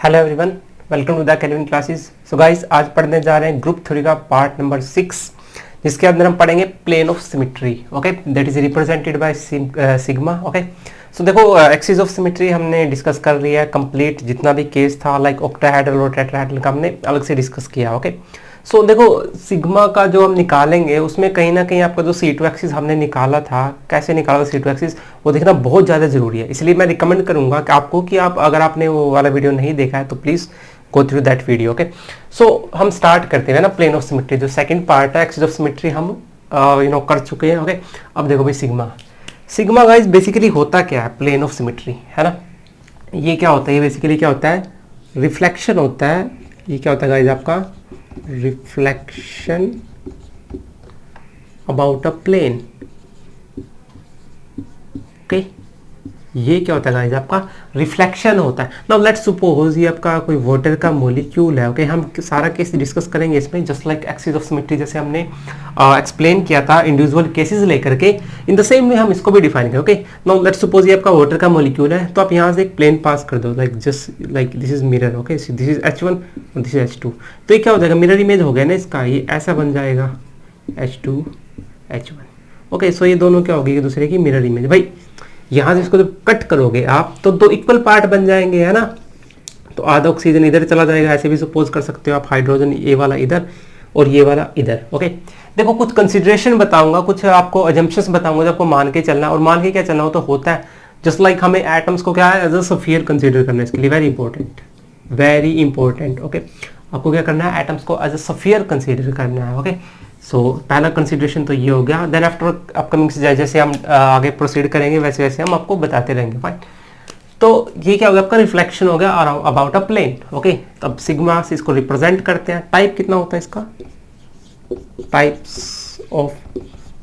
Hello everyone, welcome to the Calvin classes. So guys, आज पढ़ने जा रहे हैं ग्रुप 3 का पार्ट नंबर 6, जिसके अंदर हम पढ़ेंगे plane of symmetry. Okay, that is represented by sigma. Okay, so देखो, एक्सिस ऑफ सिमेट्री हमने डिस्कस कर लिया है कंप्लीट। जितना भी केस था लाइक ऑक्टाहेड्रल और टेट्राहेड्रल का हमने अलग से डिस्कस किया। ओके, सो देखो, सिग्मा का जो हम निकालेंगे उसमें कहीं ना कहीं आपका जो C2 एक्सिस हमने निकाला था, कैसे निकाला था C2 एक्सिस, वो देखना बहुत ज़्यादा ज़रूरी है। इसलिए मैं रिकमेंड करूंगा कि आपको कि आप अगर आपने वो वाला वीडियो नहीं देखा है तो please go through that video. Okay, so हम स्टार्ट करते हैं ना प्लेन ऑफ सिमेट्री। जो सेकंड पार्ट है एक्सिस ऑफ सिमेट्री हम कर चुके हैं। ओके, अब देखो भाई, सिग्मा गाइस बेसिकली होता क्या है प्लेन ऑफ सिमेट्री, है ना। ये क्या होता है, ये बेसिकली क्या होता है, रिफ्लेक्शन होता है। ये क्या होता है गाइस आपका, reflection about a plane. Okay, ये क्या होता है गाइस आपका, रिफ्लेक्शन होता है। नाउ लेट्स सपोज ये आपका कोई वाटर का मॉलिक्यूल है। ओके, हम सारा केस डिस्कस करेंगे इसमें, just like axis of symmetry जैसे हमने एक्सप्लेन किया था इंडिविजुअल केसेस लेकर के, इन द सेम वे हम इसको भी डिफाइन करें। ओके, नाउ लेट्स सपोज ये आपका वाटर का मॉलिक्यूल है, तो आप यहाँ से एक प्लेन पास कर दो, like just like this is mirror. Okay, this is H1 और दिस इज H2। तो ये क्या हो जाएगा, मिरर इमेज हो गया ना इसका, ये ऐसा बन जाएगा H2 H1। ओके, सो ये दोनों क्या होगी, एक दूसरे की मिरर इमेज। भाई यहाँ से इसको जब कट करोगे आप तो दो इक्वल पार्ट बन जाएंगे, है ना। तो आधा ऑक्सीजन इधर चला जाएगा, ऐसे भी सपोज कर सकते हो आप, हाइड्रोजन ये वाला इधर और ये वाला इधर। ओके, देखो कुछ कंसिडरेशन बताऊंगा, कुछ आपको अजम्पशंस बताऊंगा जो आपको मान के चलना, और मान के क्या चलना हो तो होता है जस्ट लाइक हमें एटम्स को क्या है, एज अ स्फीयर कंसिडर करना है। इसके लिए वेरी इंपॉर्टेंट। ओके, आपको क्या करना है, एटम्स को एज अ स्फीयर कंसिडर करना है। ओके, सो पहला कंसिडरेशन तो ये हो गया। देन आफ्टर अपकमिंग जैसे हम आगे प्रोसीड करेंगे वैसे वैसे हम आपको बताते रहेंगे। फाइन, तो ये क्या हो गया आपका, रिफ्लेक्शन हो गया अबाउट अ प्लेन। ओके, तब सिग्मा से इसको रिप्रेजेंट करते हैं। टाइप कितना होता है इसका, types of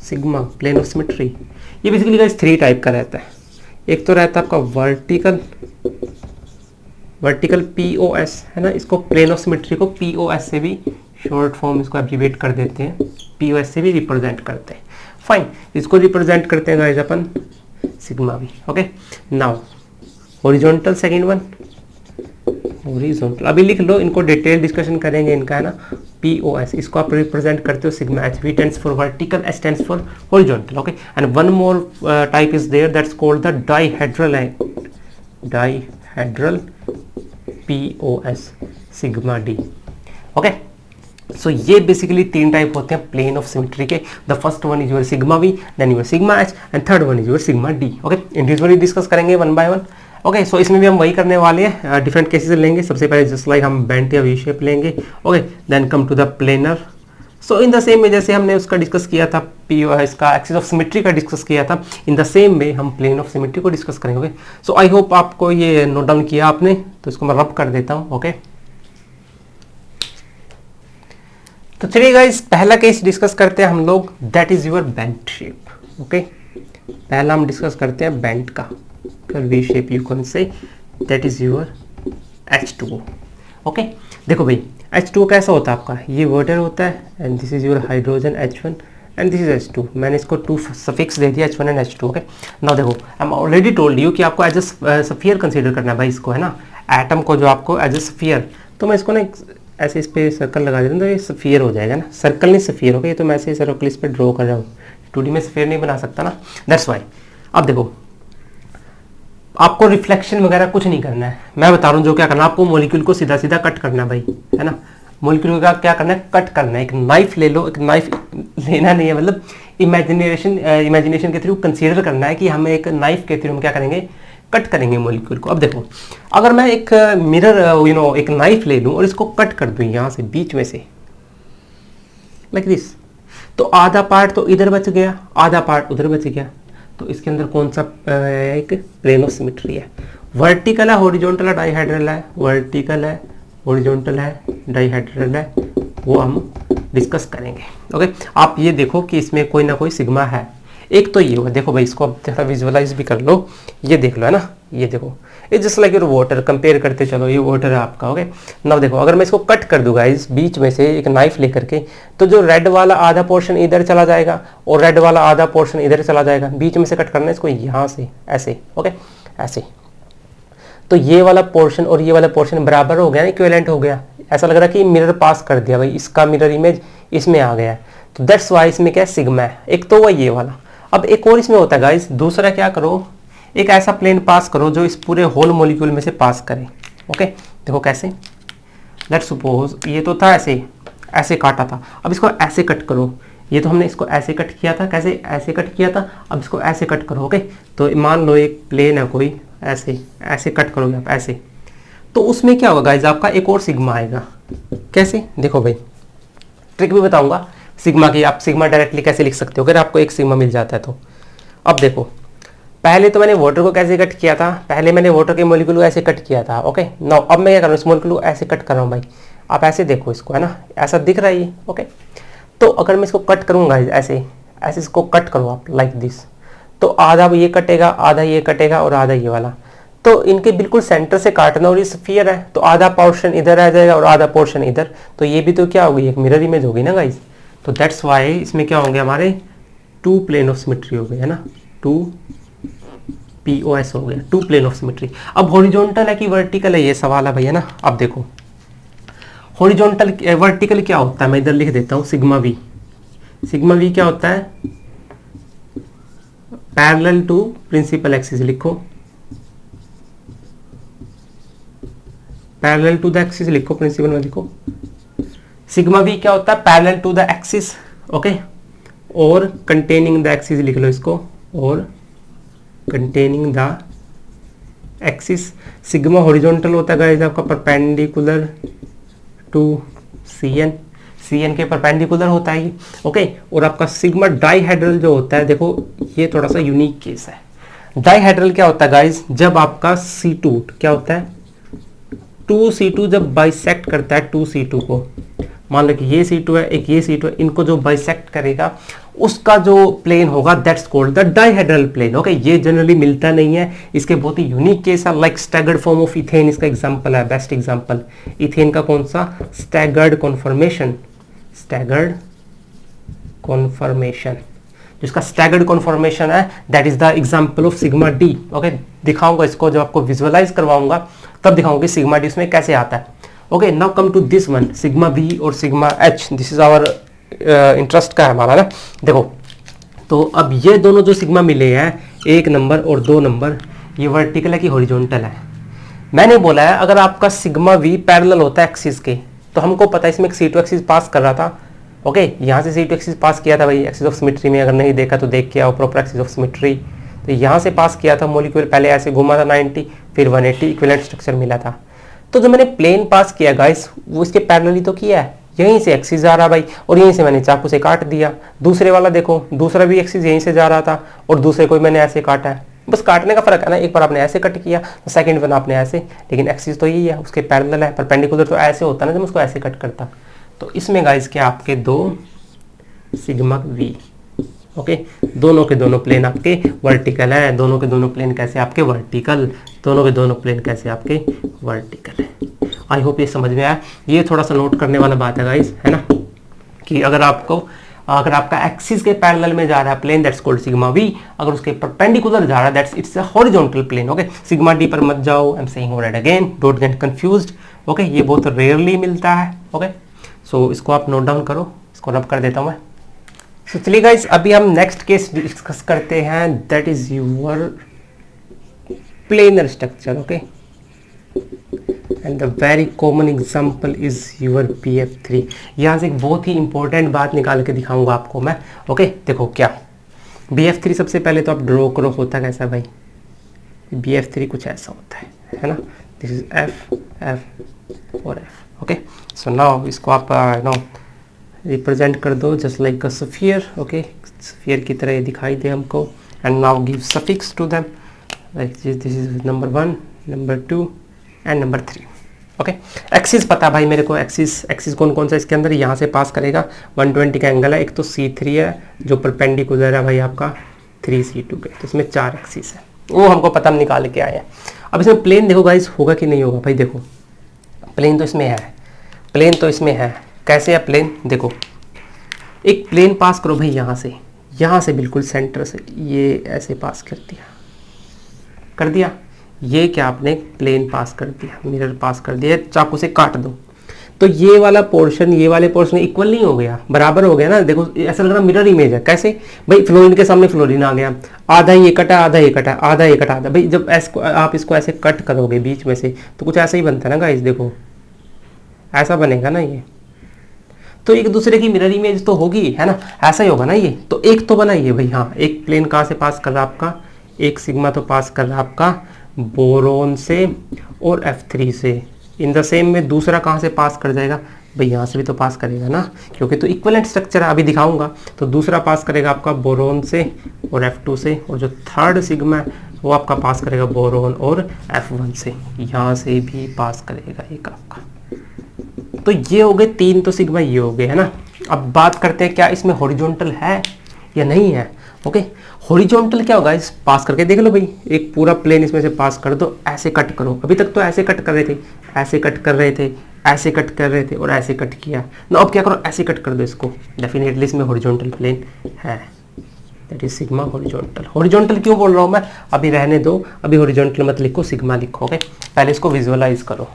sigma plane of symmetry, ये बेसिकली गाइस 3 टाइप का रहता है। एक तो रहता है आपका वर्टिकल POS, है ना। इसको प्लेन ऑफ सिमेट्री को POS से भी शॉर्ट फॉर्म इसको एब्रिविएट कर देते हैं, POS से भी रिप्रेजेंट करते हैं। फाइन, इसको रिप्रेजेंट करते हैं गाइस अपन सिग्मा भी। Okay, now horizontal, second one horizontal, अभी लिख लो, इनको डिटेल डिस्कशन करेंगे इनका, है ना। POS इसको आप रिप्रेजेंट करते हो sigma H, V stands for vertical, S stands for horizontal. Okay, and one more type is there, that's called the dihedral POS sigma D। Okay, so ये बेसिकली 3 टाइप होते हैं प्लेन ऑफ सिमेट्री के। The first one is your sigma V, then your sigma H, and third one is your sigma D। Okay, individually discuss करेंगे one by one. Okay, so इसमें भी हम वही करने वाले हैं, डिफरेंट केसेस लेंगे। सबसे पहले जस्ट लाइक हम बेंट या वी शेप लेंगे। Okay, then come to the planar. So in the same way जैसे हमने उसका डिस्कस किया था, इसका एक्सिस ऑफ सिमेट्री का डिस्कस किया था, इन द सेम वे हम प्लेन ऑफ सिमेट्री को डिस्कस करेंगे। ओके, सो आई होप आपको ये नोट डाउन किया आपने, तो इसको मैं रब कर देता हूँ। ओके, तो चलिए गाइस, पहला केस डिस्कस करते हैं हम लोग, that is your bent shape. Okay, पहला हम डिस्कस करते हैं बेंट का V shape, you can say that is your H2O। Okay, देखो भाई H2O कैसा होता है आपका, ये वाटर होता है, and this is your hydrogen H1 and this is H2। मैंने इसको 2 सफिक्स दे दिया, H1 and H2। Okay, now देखो, I am already told you कि आपको एज अ स्फीयर कंसीडर करना है भाई इसको, है ना, एटम को जो आपको एज अ स्फीयर। तो मैं इसको ना ऐसे इस पे सर्कल लगा देता हूँ, तो ये स्फीयर हो जाएगा ना, सर्कल नहीं स्फीयर। ओके, तो मैं ऐसे सर्कल इस पे ड्रॉ कर रहा हूँ, 2D में स्फीयर नहीं बना सकता ना, दैट्स वाई। अब देखो, आपको रिफ्लेक्शन वगैरह कुछ नहीं करना है, मैं बता रहा हूँ जो क्या करना है, आपको मॉलिक्यूल को सीधा सीधा कट करना है भाई, है ना। मॉलिक्यूल का क्या करना है, कट करना है। एक नाइफ ले लो, एक नाइफ लेना नहीं है, मतलब इमेजिनेशन के थ्रू कंसीडर करना है कि हमें एक नाइफ के थ्रू हम क्या करेंगे, कट करेंगे मॉलिक्यूल को। अब देखो, अगर मैं एक मिरर एक नाइफ ले लूँ और इसको कट कर दूँ यहाँ से बीच में से, लाइक दिस, तो आधा पार्ट तो इधर बच गया, आधा पार्ट उधर बच गया। तो इसके अंदर कौन सा एक प्लेन ऑफ सिमेट्री है, वर्टिकल है, हॉरिजॉन्टल है, डाइहेड्रल है, वर्टिकल है, हॉरिजॉन्टल है, डाइहेड्रल है, वो हम डिस्कस करेंगे। ओके, आप ये देखो कि इसमें कोई ना कोई सिग्मा है। एक तो ये होगा, देखो भाई इसको अब थोड़ा विजुअलाइज भी कर लो, ये देख लो, है ना, ये देखो, it's just like your water, compare करते चलो, ये वाटर है आपका। ओके, नाउ देखो, अगर मैं इसको कट कर दूंगा इस बीच में से एक नाइफ लेकर के, तो जो रेड वाला आधा पोर्शन इधर चला जाएगा और रेड वाला आधा पोर्शन इधर चला जाएगा। बीच में से कट करना है इसको यहाँ से ऐसे। ओके, ऐसे, तो ये वाला पोर्शन और ये वाला पोर्शन बराबर हो गया ना, इक्विवेलेंट हो गया। ऐसा लग रहा है कि मिरर पास कर दिया भाई, इसका मिरर इमेज इसमें आ गया है, तो दैट्स वाई इसमें क्या है, सिग्मा है। एक तो वह ये वाला। अब एक और इसमें होता है गाइस, दूसरा क्या करो, एक ऐसा प्लेन पास करो जो इस पूरे होल मॉलिक्यूल में से पास करे। ओके, देखो कैसे, लेट्स सपोज ये तो था ऐसे, ऐसे काटा था, अब इसको ऐसे कट करो। ये तो हमने इसको ऐसे कट किया था, कैसे, ऐसे कट किया था, अब इसको ऐसे कट करो। ओके, तो मान लो एक प्लेन है कोई, ऐसे ऐसे कट करोगे आप ऐसे, तो उसमें क्या होगा गाइज, आपका एक और सिग्मा आएगा। कैसे, देखो भाई ट्रिक भी बताऊंगा सिग्मा की, आप सिग्मा डायरेक्टली कैसे लिख सकते हो अगर आपको एक सिग्मा मिल जाता है तो। अब देखो, पहले तो मैंने वाटर को कैसे कट किया था, पहले मैंने वाटर के मॉलिक्यूल को ऐसे कट किया था। ओके, नाउ अब मैं क्या कर रहा हूँ, इस मॉलिक्यूल को ऐसे कट कर रहा हूँ भाई, आप ऐसे देखो इसको, है ना, ऐसा दिख रहा है ये। ओके, तो अगर मैं इसको कट करूँगा ऐसे ऐसे, इसको कट करो आप लाइक दिस, तो आधा ये कटेगा, आधा ये कटेगा और आधा ये वाला, तो इनके बिल्कुल सेंटर से काटना, और ये स्फीयर है तो आधा पोर्शन इधर आ जाएगा और आधा पोर्शन इधर, तो ये भी तो क्या होगी, एक मिरर इमेज होगी ना गाइज। तो दैट्स वाई इसमें क्या होंगे हमारे, टू प्लेन ऑफ सिमेट्री हो गए, है ना, टू POS हो गया, टू प्लेन ऑफ सिमेट्री। अब हॉरिजॉन्टल है कि वर्टिकल है, ये सवाल है भैया ना। अब देखो हॉरिजॉन्टल वर्टिकल क्या होता है, मैं इधर लिख देता हूँ, सिग्मा वी। सिग्मा वी क्या होता है, पैरेलल टू प्रिंसिपल एक्सिस, लिखो पैरेलल टू द एक्सिस, लिखो प्रिंसिपल में लिखो। सिग्मा वी क्या होता है, parallel to the axis. Okay, और कंटेनिंग द एक्सिस लिख लो इसको, और containing the axis. Sigma horizontal होता है गाइस आपका परपेंडिकुलर टू CN, CN के परपेंडिकुलर होता है ये। ओके, और आपका सिग्मा डाइहेड्रल जो होता है, देखो ये थोड़ा सा यूनिक केस है। डाइहेड्रल क्या होता है गाइस, जब आपका C2 क्या होता है, 2C2 जब बाइसेक्ट करता है 2C2 को, मान लो कि ये C2 है, एक ये C2 है, इनको जो बाइसेक्ट करेगा उसका जो प्लेन होगा that's called the dihedral plane. Okay, ये जनरली मिलता नहीं है, इसके बहुत ही यूनिक केस है, like staggered form of ethane इसका एग्जांपल है, बेस्ट एग्जांपल। इथेन का कौन सा, स्टैगर्ड कॉन्फॉर्मेशन, स्टैगर्ड कॉन्फॉर्मेशन, जिसका स्टैगर्ड कॉन्फॉर्मेशन है that is the example of sigma D. Okay, दिखाऊंगा इसको, जब आपको विजुअलाइज करवाऊंगा तब दिखाऊंगा कि सिग्मा डी उसमें कैसे आता है। Okay, now come to this one, sigma B और sigma H, this is our interest का है हमारा ना। देखो, तो अब ये दोनों जो सिग्मा मिले हैं, 1 नंबर और 2 नंबर, ये वर्टिकल है कि हॉरिजॉन्टल है। मैंने बोला है अगर आपका सिग्मा वी पैरेलल होता है एक्सिस के, तो हमको पता है इसमें एक C2 एक्सिस पास कर रहा था। ओके, यहाँ से C2 एक्सिस पास किया था भाई, एक्सिस ऑफ सिमेट्री में, अगर नहीं देखा तो देख के आओ, प्रॉपर एक्सिस ऑफ सिमेट्री। तो यहाँ से पास किया था मॉलिक्यूल, पहले ऐसे घुमा था 90, फिर 180, इक्विवेलेंट स्ट्रक्चर मिला था। तो जब मैंने प्लेन पास किया गाइस, वो इसके पैरेलली तो किया है, यहीं से एक्सिस जा रहा भाई, और यहीं से मैंने चाकू से काट दिया। दूसरे वाला देखो, दूसरा भी एक्सिस यहीं से जा रहा था, और दूसरे को मैंने ऐसे काटा है। बस काटने का फर्क है ना, एक बार आपने ऐसे कट किया, सेकंड वन आपने ऐसे, लेकिन एक्सिस तो यही है, उसके पैरेलल है। परपेंडिकुलर तो ऐसे होता ना जब उसको ऐसे कट करता। तो इसमें गाइस क्या आपके 2 सिग्मा वी। ओके, दोनों के दोनों प्लेन आपके वर्टिकल है, दोनों के दोनों प्लेन कैसे आपके वर्टिकल, दोनों के दोनों प्लेन कैसे आपके वर्टिकल है। आई होप ये समझ में आया। ये थोड़ा सा नोट करने वाला बात है गाइस, है ना, कि अगर आपका एक्सिस के पैरेलल में जा रहा है plane, that's called sigma V. अगर उसके परपेंडिकुलर जा रहा है, that's it's a horizontal plane. Okay, sigma D पर मत जाओ, I am saying it again, don't get confused. Okay, ये बहुत रेयरली मिलता है। ओके, सो इसको आप नोट डाउन करो, इसको रब कर देता हूँ मैं। तो चलिए गाइस, अभी हम नेक्स्ट केस डिस्कस करते हैं, that is your planar structure. Okay, and the very common example is your BF3। यहाँ से एक बहुत ही इंपॉर्टेंट बात निकाल के दिखाऊंगा आपको मैं। ओके, देखो क्या BF3, सबसे पहले तो आप ड्रॉ करो, होता कैसा भाई, BF3 कुछ ऐसा होता है ना, दिस इज F, F और F। ओके, सो नाउ इसको आप नो रिप्रेजेंट कर दो just like a sphere. Okay, sphere की तरह ये दिखाई दे हमको, and now give suffix to them like this is number 1, number 2 and number 3। Okay, axis पता भाई मेरे को, एक्सिस कौन कौन सा इसके अंदर यहाँ से पास करेगा, 120 का एंगल है। एक तो C3 है जो परपेंडिकुलर है भाई आपका 3C2 के, तो इसमें 4 एक्सिस है, वो हमको पता, हम निकाल के आए हैं। अब इसमें प्लेन देखो गाइस, होगा कि नहीं होगा भाई। देखो प्लेन तो इसमें है, प्लेन तो इसमें है। कैसे है प्लेन, देखो एक प्लेन पास करो भाई, यहाँ से बिल्कुल सेंटर से ये ऐसे पास कर दिया, ये क्या आपने प्लेन पास कर दिया, मिरर पास कर दिया, चाकू से काट दो, तो ये वाला पोर्शन ये वाले पोर्शन इक्वल नहीं हो गया, बराबर हो गया ना। देखो ऐसा लग रहा मिरर इमेज है, कैसे भाई, फ्लोरीन के सामने फ्लोरीन आ गया, आधा ये कटा आधा ये कटा आधा ये कटा आधा, भाई जब आप इसको ऐसे कट करोगे बीच में से तो कुछ ऐसा ही बनता है ना गाइस, देखो ऐसा बनेगा ना ये, तो एक दूसरे की मिरर इमेज तो होगी, है ना, ऐसा ही होगा ना ये। तो एक तो बना ये भाई, हाँ एक प्लेन कहाँ से पास कर रहा आपका, एक सिग्मा तो पास कर रहा आपका बोरोन से और F3 से। इन द सेम में दूसरा कहाँ से पास कर जाएगा भाई, यहाँ से भी तो पास करेगा ना, क्योंकि तो इक्विवेलेंट स्ट्रक्चर है, अभी दिखाऊंगा। तो दूसरा पास करेगा आपका बोरोन से और F2 से, और जो थर्ड सिग्मा है वो आपका पास करेगा बोरोन और F1 से, यहाँ से भी पास करेगा एक आपका। तो ये हो गए तीन तो सिग्मा ये हो गए, है ना। अब बात करते हैं क्या इसमें हॉरिजॉन्टल है या नहीं है। ओके, हॉरिजॉन्टल क्या होगा, इस पास करके देख लो भाई, एक पूरा प्लेन इसमें से पास कर दो, ऐसे कट करो। अभी तक तो ऐसे कट कर रहे थे, ऐसे कट कर रहे थे, ऐसे कट कर रहे थे और ऐसे कट किया ना, अब क्या करो ऐसे कट कर दो इसको, डेफिनेटली इसमें हॉरिजॉन्टल प्लेन है, that is sigma horizontal. Horizontal क्यों बोल रहा हूँ मैं, अभी रहने दो, अभी हॉरिजॉन्टल मत लिखो, सिग्मा लिखो। ओके, पहले इसको विजुअलाइज करो,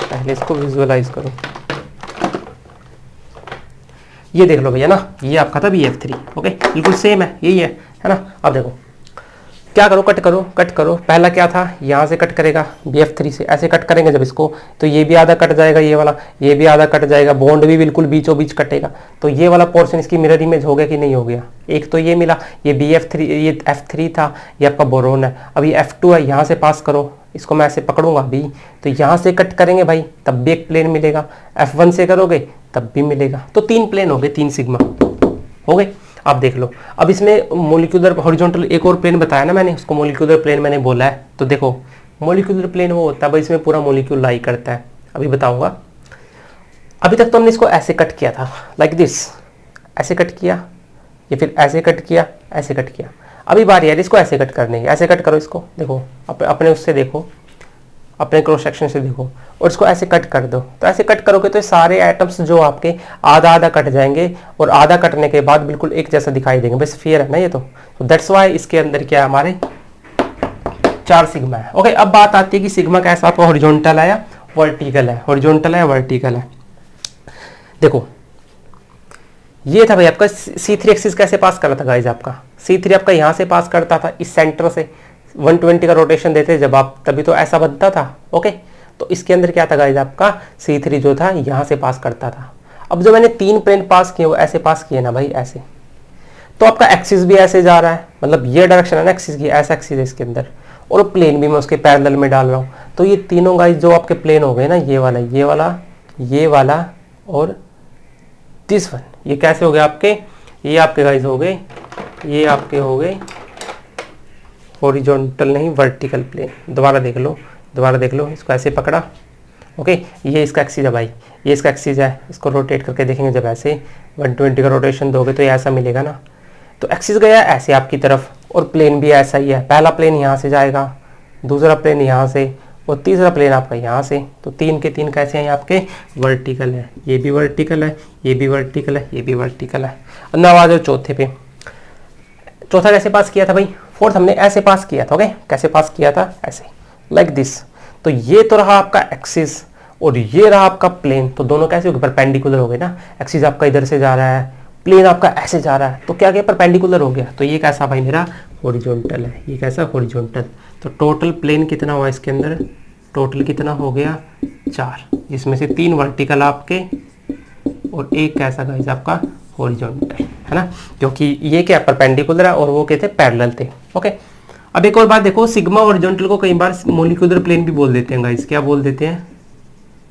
पहले इसको विजुअलाइज करो। ये देख लो भैया ना, ये आपका था BF3। ओके, बिल्कुल सेम है, यही है ना। अब देखो क्या करो, कट करो कट करो। पहला क्या था, यहाँ से कट करेगा BF3 से, ऐसे कट करेंगे जब इसको, तो ये भी आधा कट जाएगा, ये वाला ये भी आधा कट जाएगा, बॉन्ड भी बिल्कुल बीचों बीच कटेगा। तो ये वाला पोर्शन इसकी मिरर इमेज हो गया कि नहीं हो गया। एक तो ये मिला, ये BF3 ये F3 था, ये आपका बोरोन है। अब ये F2 है, यहाँ से पास करो, इसको मैं ऐसे पकड़ूंगा अभी, तो यहाँ से कट करेंगे भाई तब भी एक प्लेन मिलेगा, F1 से करोगे तब भी मिलेगा। तो तीन प्लेन हो गए, तीन सिग्मा हो गए। अब देख लो, अब इसमें मोलिकुलर हॉरिजॉन्टल एक और प्लेन बताया ना मैंने, उसको मोलिकुलर प्लेन मैंने बोला है। तो देखो मोलिकुलर प्लेन वो होता है भाई, इसमें पूरा मोलिक्यूल लाई करता है, अभी बताऊंगा। अभी तक तो हमने इसको ऐसे कट किया था, लाइक दिस, ऐसे कट किया, या फिर ऐसे कट किया, ऐसे कट किया। अभी बारी है इसको ऐसे कट करने की, ऐसे कट करो इसको, देखो अपने उससे देखो, अपने क्रॉस सेक्शन से देखो, और इसको ऐसे कट कर दो। तो ऐसे कट करोगे तो सारे एटम्स जो आपके आधा आधा कट जाएंगे, और आधा कटने के बाद बिल्कुल एक जैसा दिखाई देंगे, बस फेयर है ना ये। तो दैट्स वाई इसके अंदर क्या है, हमारे 4 सिग्मा है। ओके, अब बात आती है कि सिग्मा कैसा आपका हॉरिजॉन्टल है या वर्टिकल है, हॉरिजॉन्टल है या वर्टिकल है। देखो ये था भाई आपका C3 एक्सिस कैसे पास कर रहा था गाइज, आपका C3 आपका यहाँ से पास करता था, इस सेंटर से 120 का रोटेशन देते जब आप, तभी तो ऐसा बनता था। ओके, तो इसके अंदर क्या था गाइज, आपका C3 जो था यहाँ से पास करता था। अब जो मैंने 3 प्लेन पास किए वो ऐसे पास किए ना भाई, ऐसे, तो आपका एक्सिस भी ऐसे जा रहा है, मतलब ये डायरेक्शन है ना एक्सिस की, ऐसा एक्सिस है इसके अंदर, और प्लेन भी मैं उसके पैरेलल में डाल रहा हूँ। तो ये तीनों गाइज जो आपके प्लेन हो गए ना, ये वाला ये वाला ये वाला और दिस वन, ये कैसे हो गए आपके, ये आपके गाइज हो गए, ये आपके हो गए हॉरिजॉन्टल नहीं वर्टिकल प्लेन। दोबारा देख लो, दोबारा देख लो, इसको ऐसे पकड़ा। ओके, ये इसका एक्सिस है भाई, ये इसका एक्सिस है, इसको रोटेट करके देखेंगे जब ऐसे 120 का रोटेशन दोगे तो ये ऐसा मिलेगा ना। तो एक्सिस गया ऐसे आपकी तरफ, और प्लेन भी ऐसा ही है, पहला प्लेन यहाँ से जाएगा, दूसरा प्लेन यहाँ से, और तीसरा प्लेन आपका यहाँ से। तो 3 के 3 कैसे हैं आपके, वर्टिकल है, ये भी वर्टिकल है, ये भी वर्टिकल है, ये भी वर्टिकल है। अब आ जाओ चौथे पे, चौथा कैसे पास किया था भाई, फोर्थ हमने ऐसे पास किया था। ओके, कैसे पास किया था, ऐसे लाइक दिस। तो ये तो रहा आपका एक्सिस और ये रहा आपका प्लेन, तो दोनों कैसे हो गए, परपेंडिकुलर हो गए ना। एक्सिस आपका इधर से जा रहा है, प्लेन आपका ऐसे जा रहा है, तो क्या परपेंडिकुलर हो गया। तो ये कैसा भाई मेरा हॉरिजॉन्टल है, ये कैसा हॉरिजॉन्टल। तो टोटल प्लेन कितना हुआ इसके अंदर, टोटल कितना हो गया 4, जिसमें से 3 वर्टिकल आपके और एक कैसा गाइस आपका हॉरिजॉन्टल, है ना, क्योंकि ये क्या परपेंडिकुलर है और वो कहते हैं पैरेलल थे। ओके, अब एक और बात देखो, सिग्मा हॉरिजॉन्टल को कई बार मोलिकुलर प्लेन भी बोल देते हैं गाइस, क्या बोल देते हैं,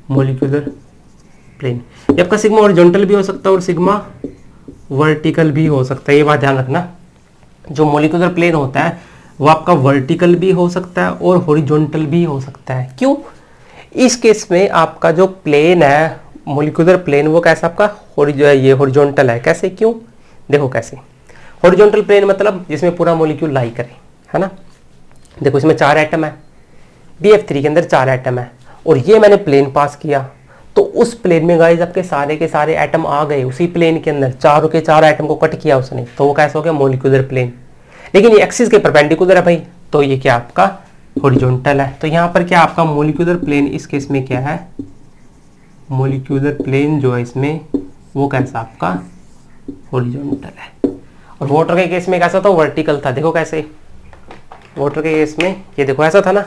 मोलिकुलर प्लेन। ये आपका सिग्मा हॉरिजॉन्टल भी हो सकता है और सिग्मा वर्टिकल भी हो सकता है, ये बात ध्यान रखना। जो मोलिकुलर प्लेन होता है वो आपका वर्टिकल भी हो सकता है और हॉरिजॉन्टल भी हो सकता है। क्यों, इस केस में आपका जो प्लेन है मोलिकुलर प्लेन वो कैसा आपका ये हॉरिजॉन्टल है। कैसे, क्यों, देखो कैसे। हॉरिजॉन्टल प्लेन मतलब जिसमें पूरा मोलिक्यूल लाई करे, है ना। देखो इसमें 4 एटम है, BF3 के अंदर 4 एटम है, और ये मैंने प्लेन पास किया, तो उस प्लेन में गाइस आपके सारे के सारे एटम आ गए उसी प्लेन के अंदर, 4 के 4 एटम को कट किया उसने, तो वो कैसा हो गया मोलिकुलर प्लेन। लेकिन ये एक्सिस के परपेंडिकुलर है भाई, तो ये क्या आपका हॉरिजॉन्टल है। तो यहाँ पर क्या आपका मोलिकुलर प्लेन इस केस में क्या है, मोलिकुलर प्लेन जो है इसमें वो कैसा आपका हॉरिजॉन्टल है। और वाटर के केस में कैसा था, वर्टिकल था। देखो कैसे वाटर के केस में ये देखो ऐसा था ना,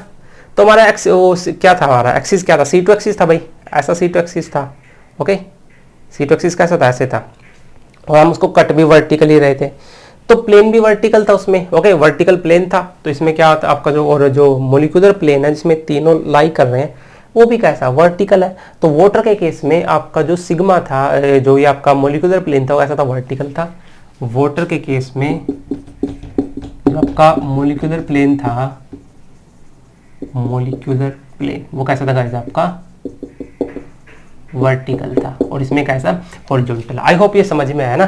तो हमारा क्या था, हमारा एक्सिस क्या था, C2 एक्सिस था भाई, ऐसा C2 एक्सिस था। ओके, C2 एक्सिस कैसा था, ऐसे था, और हम उसको कट भी वर्टिकल ही रहे थे, तो प्लेन भी वर्टिकल था उसमें। ओके, वर्टिकल प्लेन था, तो इसमें क्या होता आपका जो मोलिकुलर प्लेन है जिसमें तीनों लाई कर रहे हैं वो भी कैसा वर्टिकल है। तो वाटर के केस में आपका जो सिग्मा था, जो ये आपका मोलिकुलर प्लेन था वो ऐसा था, वर्टिकल था। वाटर के केस में जो आपका मोलिकुलर प्लेन था, मोलिकुलर प्लेन वो कैसा था गाइस, आपका वर्टिकल था, और इसमें कैसा हॉरिजॉन्टल। आई होप ये समझ में आया ना।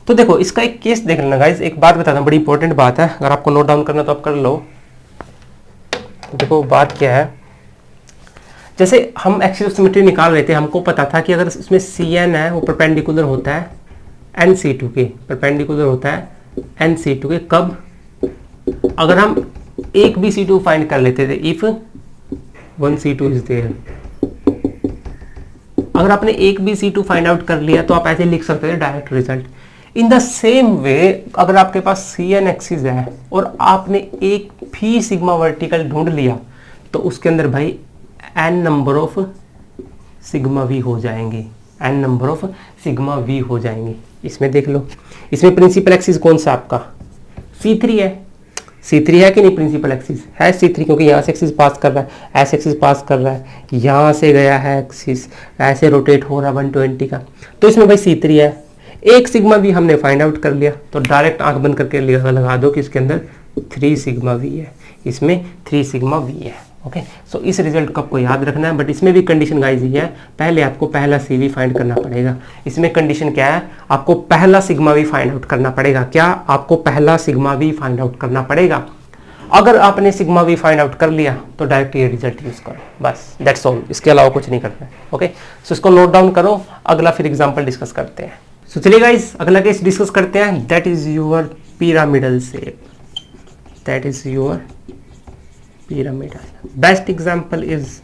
तो देखो इसका एक केस देख लेना गाइस, एक बात बताता हूँ, बड़ी इंपॉर्टेंट बात है, अगर आपको नोट डाउन करना तो आप कर लो। देखो बात क्या है, जैसे हम एक्सिस ऑफ सिमेट्री निकाल रहे थे, हमको पता था कि अगर इसमें Cn है वो परपेंडिकुलर होता है NC2 के, परपेंडिकुलर होता है NC2 के। कब, अगर हम एक भी C2 फाइंड कर लेते थे, इफ 1 C2 इज देयर। अगर आपने एक भी C2 फाइंड आउट कर लिया तो आप ऐसे लिख सकते थे direct result. In the same वे अगर आपके पास Cn एक्सिस है और आपने एक भी सिग्मा वर्टिकल ढूंढ लिया तो उसके अंदर भाई n number of sigma we हो जाएंगे, n number of sigma we हो जाएंगे। इसमें देख लो, इसमें प्रिंसिपल एक्सिस कौन सा आपका C3 है, C3 है कि नहीं, प्रिंसिपल एक्सिस है C3, क्योंकि यहाँ से एक्सिस पास कर रहा है, ऐसे एक्सिस पास कर रहा है, यहाँ से गया है एक्सिस, ऐसे रोटेट हो रहा है 120 का, तो इसमें भाई C3 है। एक सिग्मा भी हमने फाइंड आउट कर लिया, तो डायरेक्ट आंख बंद करके लगा दो कि इसके अंदर 3 सिग्मा वी है, इसमें 3 सिग्मा वी है। ओके, सो इस रिजल्ट को आपको याद रखना है, बट इसमें भी कंडीशन गाइस ये है, पहले आपको पहला CV फाइंड करना पड़ेगा। इसमें कंडीशन क्या है, आपको पहला सिग्मा वी फाइंड आउट करना पड़ेगा। क्या, आपको पहला सिग्मा वी फाइंड आउट करना पड़ेगा। अगर आपने सिग्मा वी फाइंड आउट कर लिया तो डायरेक्ट ये रिजल्ट यूज करो, बस दैट्स ऑल, इसके अलावा कुछ नहीं करना है। ओके, सो इसको नोट डाउन करो, अगला फिर एग्जाम्पल डिस्कस करते हैं। सो चलिए गाइस अगला केस डिस्कस करते हैं, that is your pyramidal shape, that is your pyramidal. Best example is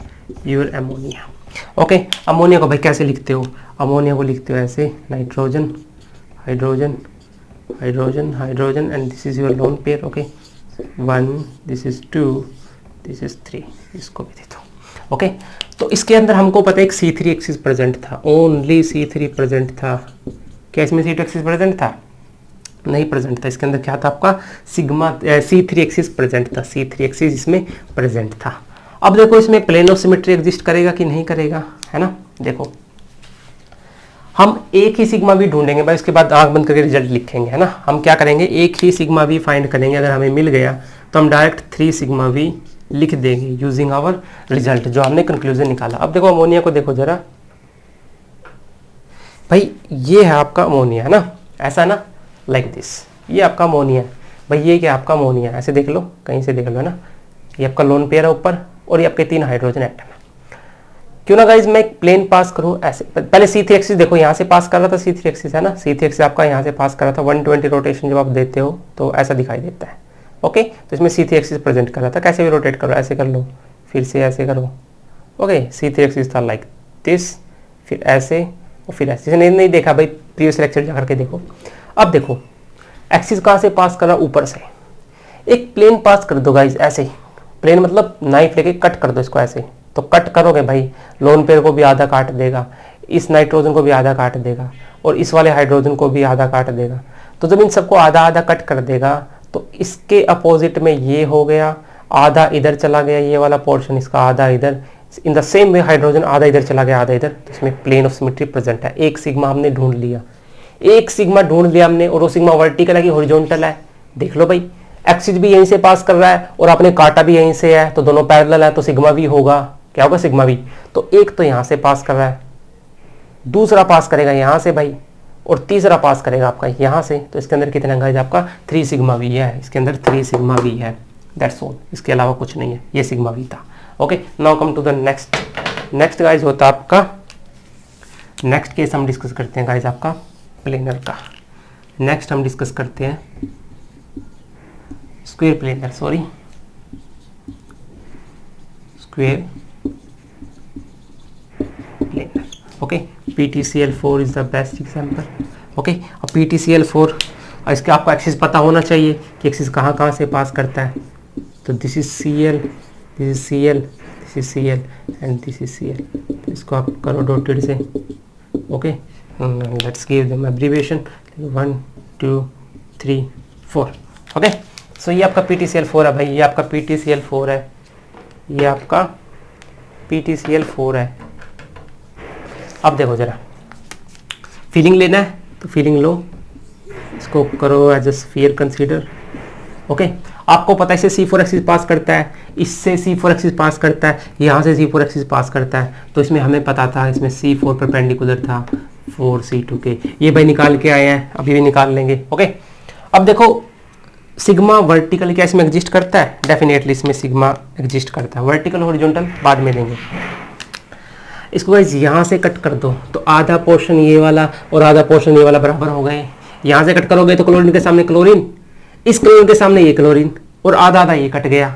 your ammonia. Okay, ammonia को भाई कैसे लिखते हो, अमोनिया को लिखते हो ऐसे, nitrogen hydrogen hydrogen hydrogen, and this is your lone pair. Okay, 1, this is 2, this is 3, इसको भी दे दो। ओके, तो इसके अंदर हमको पता है एक C3 एक्सिस प्रेजेंट था, ओनली C3 प्रेजेंट था। क्या इसमें C2 एक्सिस प्रेजेंट था, नहीं प्रेजेंट था। इसके अंदर क्या था आपका सिग्मा C3 एक्सिस प्रेजेंट था, C3 एक्सिस इसमें प्रेजेंट था। अब देखो इसमें प्लेन ऑफ सिमेट्री एग्जिस्ट करेगा कि नहीं करेगा, है ना। देखो हम एक ही सिग्मा भी ढूंढेंगे भाई, उसके बाद आंख बंद करके रिजल्ट लिखेंगे, है ना। हम क्या करेंगे, एक ही सिग्मा भी फाइंड करेंगे, अगर हमें मिल गया तो हम डायरेक्ट 3 सिग्मा भी लिख देंगे यूजिंग आवर रिजल्ट जो हमने कंक्लूजन निकाला। अब देखो अमोनिया को देखो जरा भाई, ये है आपका अमोनिया, है ना, ऐसा ना, लाइक दिस, ये आपका अमोनिया है भाई। ये क्या आपका अमोनिया है, ऐसे देख लो, कहीं से देख लो, है ना। ये आपका लोन पेयर है ऊपर, और ये आपके 3 हाइड्रोजन एटम है। क्यों ना गाइज मैं एक प्लेन पास करूं ऐसे, पहले C3 एक्सिस देखो, यहाँ से पास कर रहा था, C3 एक्सिस है ना, C3 एक्सिस आपका यहाँ से पास कर रहा था। 120 रोटेशन जब आप देते हो तो ऐसा दिखाई देता है। ओके, तो इसमें C3 एक्सिस प्रेजेंट कर रहा था, कैसे भी रोटेट करो, ऐसे कर लो, फिर से ऐसे करो। ओके, C3 एक्सिस था लाइक दिस, फिर ऐसे और फिर ऐसे। नहीं देखा भाई, प्रीवियस लेक्चर जा करके देखो। अब देखो एक्सिस कहाँ से पास कर रहा, ऊपर से। एक प्लेन पास कर दो गाइज, ऐसे प्लेन मतलब नाइफ लेके कट कर दो इसको ऐसे, तो कट करोगे भाई, लोन पेयर को भी आधा काट देगा, इस नाइट्रोजन को भी आधा काट देगा, और इस वाले हाइड्रोजन को भी आधा काट देगा। तो जब इन सबको आधा आधा कट कर देगा तो इसके अपोजिट में ये हो गया, आधा इधर चला गया, ये वाला पोर्शन इसका आधा इधर। इन द सेम वे हाइड्रोजन आधा इधर चला गया, आधा इधर, तो इसमें प्लेन ऑफ सिमेट्री प्रेजेंट है। एक सिग्मा हमने ढूंढ लिया, एक सिग्मा ढूंढ लिया हमने, और वो सिग्मा वर्टिकल है कि हॉरिजॉन्टल है, देख लो भाई। एक्सिस भी यहीं से पास कर रहा है और आपने काटा भी यहीं से है, तो दोनों पैरेलल है, तो सिग्मा भी होगा, क्या होगा, सिग्मा भी। तो एक तो यहाँ से पास कर रहा है, दूसरा पास करेगा यहाँ से भाई, और तीसरा पास करेगा आपका यहाँ से। तो इसके अंदर कितना गाइस आपका 3 सिग्मा वी है, इसके अंदर 3 सिग्मा वी है, दैट्स ऑल, इसके अलावा कुछ नहीं है, ये सिग्मा वी था। Okay, now come to the next. Next guys होता है आपका, नेक्स्ट केस हम डिस्कस करते हैं गाइस आपका प्लेनर का। नेक्स्ट हम डिस्कस करते हैं square planar, sorry square planar. Okay, PtCl4 is the best example. Okay, और PtCl4 और इसके आपको एक्सिस पता होना चाहिए कि एक्सिस कहाँ कहाँ से पास करता है। तो this is Cl, this is Cl, this is Cl and this is Cl। तो इसको आप करो डॉटेड से। Okay, let's give them abbreviation 1 2 3 4। Okay, so ये आपका PtCl4 है भाई, ये आपका PtCl4 है, ये आपका PtCl4 है। अब देखो जरा, फीलिंग लेना है तो फीलिंग लो, इसको करो as a sphere consider. Okay, आपको पता है इससे C4 एक्सिस पास करता है, इससे C4 एक्सिस पास करता है, यहाँ से C4 एक्सिस पास करता है। तो इसमें हमें पता था इसमें C4 परपेंडिकुलर था 4C2 के, ये भाई निकाल के आए हैं, अभी भी निकाल लेंगे। ओके, अब देखो सिग्मा वर्टिकल क्या इसमें एग्जिस्ट करता है? डेफिनेटली इसमें सिग्मा एग्जिस्ट करता है। वर्टिकल हॉरिजॉन्टल बाद में लेंगे। इसको गाइस यहाँ से कट कर दो तो आधा पोर्शन ये वाला और आधा पोर्शन ये वाला बराबर हो गए। यहाँ से कट करोगे तो क्लोरीन के सामने क्लोरीन, इस क्लोरीन के सामने ये क्लोरीन, और आधा आधा ये कट गया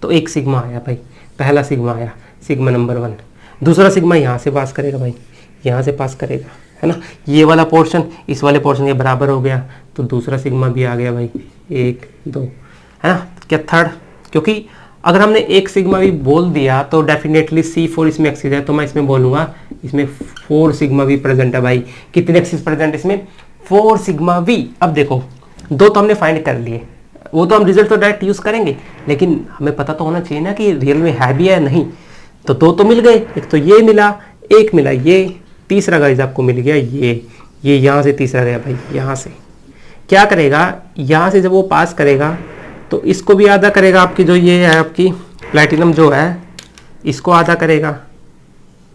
तो एक सिग्मा आया भाई। पहला सिग्मा आया, सिग्मा नंबर 1। दूसरा सिग्मा यहाँ से पास करेगा भाई, यहाँ से पास करेगा, है ना। ये वाला पोर्शन इस वाले पोर्शन के बराबर हो गया तो दूसरा सिग्मा भी आ गया भाई, 1 2, है ना। क्या थर्ड? क्योंकि अगर हमने एक सिग्मा भी बोल दिया तो डेफिनेटली C4 इसमें एक्सिस है, तो मैं इसमें बोलूँगा इसमें 4 सिग्मा भी प्रेजेंट है भाई। कितने एक्सिस प्रेजेंट इसमें? 4 सिग्मा वी। अब देखो, दो तो हमने फाइंड कर लिए, वो तो हम रिजल्ट तो डायरेक्ट यूज़ करेंगे, लेकिन हमें पता तो होना चाहिए ना कि रियल में है भी या नहीं। तो दो तो मिल गए, एक तो ये मिला, एक मिला ये, तीसरा गाइस आपको मिल गया ये यहाँ से तीसरा गया भाई। यहाँ से क्या करेगा, यहाँ से जब वो पास करेगा तो इसको भी आधा करेगा, आपकी जो ये है आपकी प्लैटिनम जो है इसको आधा करेगा।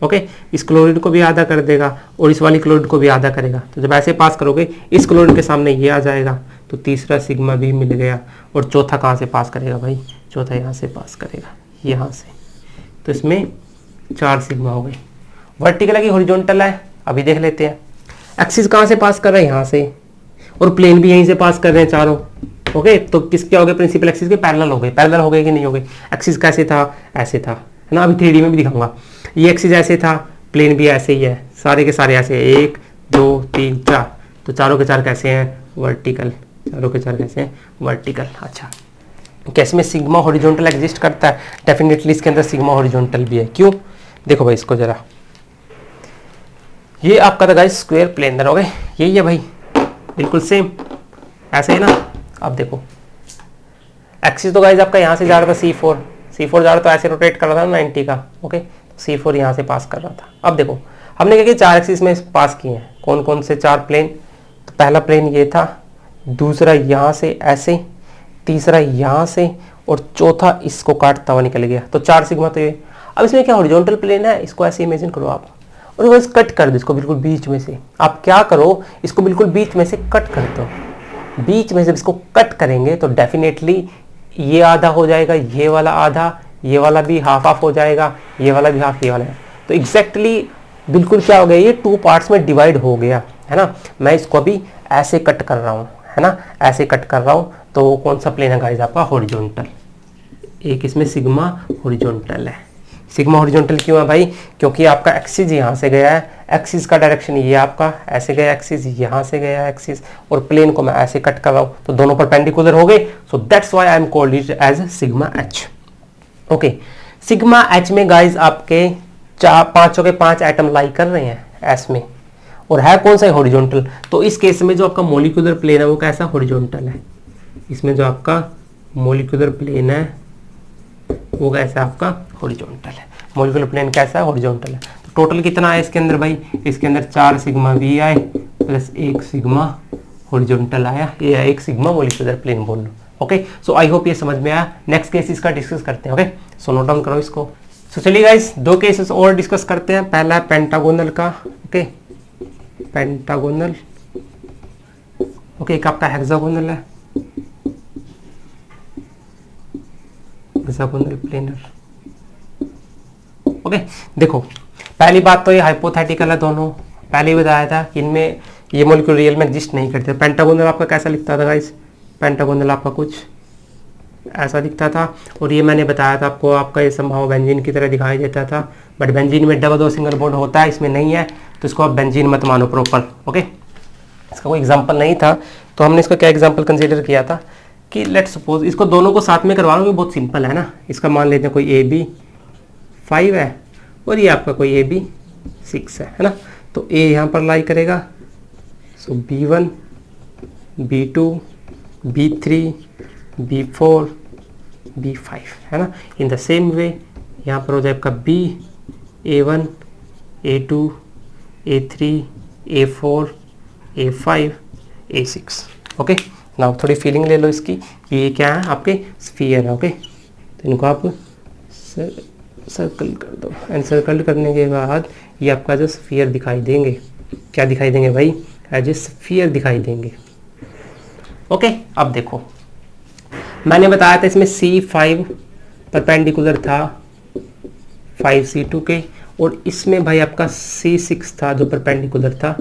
ओके, इस क्लोरीन को भी आधा कर देगा और इस वाली क्लोरीन को भी आधा करेगा। तो जब ऐसे पास करोगे इस क्लोरीन के सामने ये आ जाएगा तो तीसरा सिग्मा भी मिल गया। और चौथा कहाँ से पास करेगा भाई? चौथा यहाँ से पास करेगा, यहाँ से। तो इसमें 4 सिग्मा हो गए। वर्टिकल है कि हॉरिजॉन्टल है अभी देख लेते हैं। एक्सिस कहाँ से पास कर रहे हैं? यहाँ से, और प्लेन भी यहीं से पास कर रहे हैं चारों। ओके, तो किस क्या हो गए? प्रिंसिपल एक्सिस के पैरेलल हो गए। पैरेलल हो गए कि नहीं हो गए? एक्सिस कैसे था? ऐसे था, है ना। अभी 3D में भी दिखाऊंगा। ये एक्सिस ऐसे था, प्लेन भी ऐसे ही है, सारे के सारे ऐसे 1 2 3 4। तो चारों के चार कैसे हैं? वर्टिकल। चारों के चार कैसे हैं? वर्टिकल। अच्छा, कैसे में सिग्मा हॉरिजॉन्टल एग्जिस्ट करता है? डेफिनेटली इसके अंदर सिग्मा हॉरिजॉन्टल भी है। क्यों? देखो भाई इसको जरा, ये आपका था गाइस स्क्वायर प्लेनर। हो गए, यही है भाई, बिल्कुल सेम ऐसे है ना। अब देखो एक्सिस तो गाइस आपका यहाँ से जा रहा था C4 जा रहा था, ऐसे रोटेट कर रहा था 90 का। ओके, C4 यहाँ से पास कर रहा था। अब देखो हमने क्या किया, 4 एक्सिस में पास किए हैं। कौन कौन से 4 प्लेन? तो पहला प्लेन ये था, दूसरा यहाँ से ऐसे, तीसरा यहाँ से, और चौथा इसको काटता हुआ निकल गया। तो 4 सिग्मा तो ये। अब इसमें क्या हॉरिजॉन्टल प्लेन है, इसको ऐसे इमेजिन करो आप, और बस कट कर दो इसको बिल्कुल बीच में से। आप क्या करो, इसको बिल्कुल बीच में से कट कर दो। बीच में से इसको कट करेंगे तो डेफिनेटली ये आधा हो जाएगा, ये वाला आधा, ये वाला भी हाफ हाफ हो जाएगा, ये वाला भी हाफ, ये वाला। तो एग्जैक्टली बिल्कुल क्या हो गया, ये 2 पार्ट्स में डिवाइड हो गया, है ना। मैं इसको अभी ऐसे कट कर रहा हूँ, है ना, ऐसे कट कर रहा हूँ। तो कौन सा प्लेन है गाइस आपका? हॉरिजॉन्टल। एक इसमें सिग्मा हॉरिजॉन्टल है। सिग्मा हॉरिजॉन्टल क्यों है भाई? क्योंकि आपका एक्सिस यहाँ से गया है, एक्सिस का डायरेक्शन ये आपका ऐसे गया, एक्सिस यहाँ से गया एक्सिस, और प्लेन को मैं ऐसे कट कर रहा हूँ तो दोनों परपेंडिकुलर हो गए। So that's why I am called it as sigma H. Okay, sigma H में गाइस आपके 5 के 5 एटम लाई कर रहे हैं एस में, और है कौन सा? हॉरिजॉन्टल। तो इस केस में जो आपका मॉलिक्यूलर प्लेन है वो कैसा? हॉरिजॉन्टल है। इसमें जो आपका मॉलिक्यूलर प्लेन है वो कैसा? आपका हॉरिजॉन्टल है। मॉलिक्यूलर प्लेन कैसा है? हॉरिजॉन्टल है। तो टोटल कितना है इसके अंदर भाई? इसके अंदर 4 सिग्मा वी आए प्लस 1 सिग्मा हॉरिजॉन्टल आया, ये 1 सिग्मा मॉलिक्यूलर प्लेन बोल लो। ओके, सो आई होप ये समझ में आया। नेक्स्ट केस इसका डिस्कस करते हैं। ओके, सो नोट डाउन करो इसको। सो चलिए गाइस 2 केसेस और डिस्कस करते हैं। पहला है पेंटागोनल का। Okay, pentagonal. ओके, एक आपका हेक्सागोनल है, हेक्सागोनल प्लेनर। ओके, देखो पहली बात तो ये हाइपोथेटिकल है दोनों। पहले ही बताया था कि इनमें ये मॉलिक्यूल रियल में एग्जिस्ट नहीं करते। पेंटागोनल आपका कैसा लिखता था गाइस? पेंटागोनल आपका कुछ ऐसा दिखता था, और ये मैंने बताया था आपको, आपका ये संभव बेंजीन की तरह दिखाई देता था, बट बेंजीन में डबल और सिंगल बॉन्ड होता है, इसमें नहीं है, तो इसको आप बेंजीन मत मानो प्रॉपर। ओके, इसका कोई एग्जाम्पल नहीं था, तो हमने इसका क्या एग्जाम्पल कंसिडर किया था कि लेट सपोज इसको दोनों को साथ में करवा लो, बहुत सिंपल है ना। इसका मान लेते हैं कोई AB 5 है और ये आपका कोई AB 6 है ना। तो A यहाँ पर लाई करेगा, सो B1 B2 B3 B4 B5 है ना। इन द सेम वे यहाँ पर हो जाए आपका B A1 A2 A3 A4 A5 A6। Okay, now थोड़ी फीलिंग ले लो इसकी, ये क्या है आपके स्फीयर है। ओके, तो इनको आप सर्कल कर दो, एंड सर्कल करने के बाद ये आपका जो स्फीयर दिखाई देंगे, क्या दिखाई देंगे भाई, एज ए स्फीयर दिखाई देंगे। ओके, अब देखो मैंने बताया था इसमें C5 परपेंडिकुलर था 5C2 के, और इसमें भाई आपका C6 था जो परपेंडिकुलर था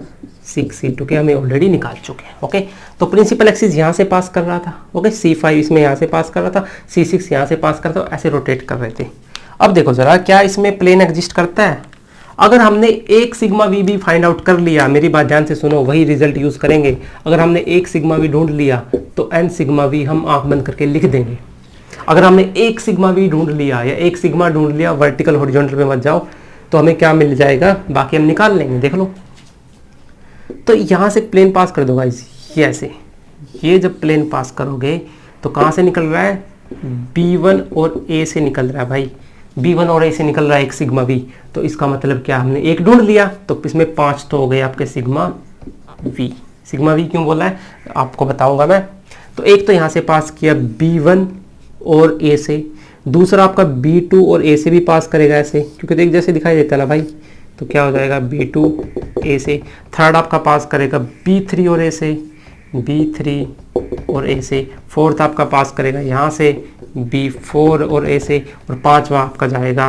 6C2 के, हमें ऑलरेडी निकाल चुके हैं। ओके, तो प्रिंसिपल एक्सिस यहाँ से पास कर रहा था। ओके, C5 इसमें यहाँ से पास कर रहा था, C6 यहाँ से पास कर रहा था, ऐसे रोटेट कर रहे थे। अब देखो जरा, क्या इसमें प्लेन एग्जिस्ट करता है? अगर हमने एक सिग्मा वी भी फाइंड आउट कर लिया, मेरी बात ध्यान से सुनो, वही रिजल्ट यूज करेंगे। अगर हमने एक सिग्मा वी ढूंढ लिया तो n सिग्मा वी हम आंख बंद करके लिख देंगे। अगर हमने एक सिग्मा वी ढूंढ लिया या एक सिग्मा ढूंढ लिया, वर्टिकल हॉरिजॉन्टल पे मत जाओ, तो हमें क्या मिल जाएगा, बाकी हम निकाल लेंगे। देख लो, तो यहां से प्लेन पास कर दो गाइस, ये ऐसे, ये जब प्लेन पास करोगे तो कहां से निकल रहा है, B1 और A से निकल रहा है भाई, B1 और A से निकल रहा है एक सिग्मा V। तो इसका मतलब क्या, हमने एक ढूंढ लिया तो इसमें 5 तो हो गए आपके सिग्मा V। सिग्मा V क्यों बोला है आपको बताऊंगा मैं। तो एक तो यहां से पास किया B1 और A से, दूसरा आपका B2 और A से भी पास करेगा ऐसे, क्योंकि तो एक जैसे दिखाई देता है ना भाई, तो क्या हो जाएगा B2 A से। थर्ड आपका पास करेगा B3 और A से, B3 और A से। फोर्थ आपका पास करेगा यहाँ से B4 और A से, और पांचवा आपका जाएगा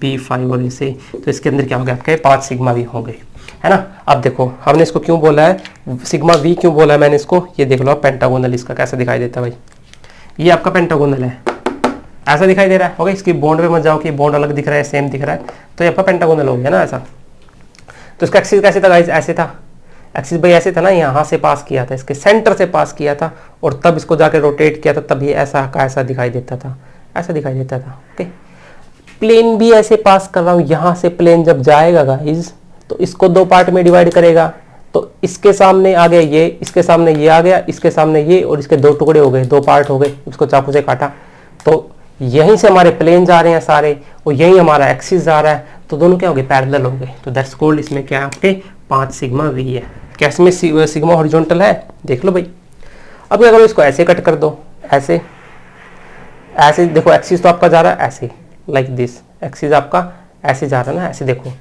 B5 और A से। तो इसके अंदर क्या हो गया, आपके 5 सिग्मा V हो गए, है ना। अब देखो हमने इसको क्यों बोला है सिग्मा V, क्यों बोला है मैंने इसको, ये देख लो आप पेंटागोनल इसका कैसा दिखाई देता है भाई, ये आपका पेंटागोनल है, ऐसा दिखाई दे रहा है। ओके, इसकी बॉन्ड पे मत जाओ कि बॉन्ड अलग दिख रहा है सेम दिख रहा है, तो ये आपका पेंटागोनल हो गया ना ऐसा। तो इसका एक्सिस कैसे था गाइस, ऐसे था। एक्सिस भाई ऐसे था ना, यहाँ से पास किया था, इसके सेंटर से पास किया था, और तब इसको जाके रोटेट किया था, तब ये ऐसा का ऐसा दिखाई देता था, ऐसा दिखाई देता था। ओके, प्लेन भी ऐसे पास कर रहा हूँ, यहाँ से प्लेन जब जाएगा गाइस तो इसको 2 पार्ट में डिवाइड करेगा। तो इसके सामने आ गया ये, इसके सामने ये आ गया, इसके सामने ये, और इसके 2 टुकड़े हो गए, 2 पार्ट हो गए, इसको चाकू से काटा। तो यहीं से हमारे प्लेन जा रहे हैं सारे, और यहीं हमारा एक्सिस जा रहा है, तो दोनों क्या हो गए, पैरेलल हो गए। तो दैट्स कॉल्ड, इसमें क्या है आपके 5 सिग्मा V है। क्या इसमें सिग्मा हॉरिजॉन्टल है, देख लो भाई। अब क्या करो, इसको ऐसे कट कर दो, ऐसे ऐसे देखो, एक्सिस तो आपका जा रहा है ऐसे, लाइक दिस, एक्सिस आपका ऐसे जा रहा है ना, ऐसे देखो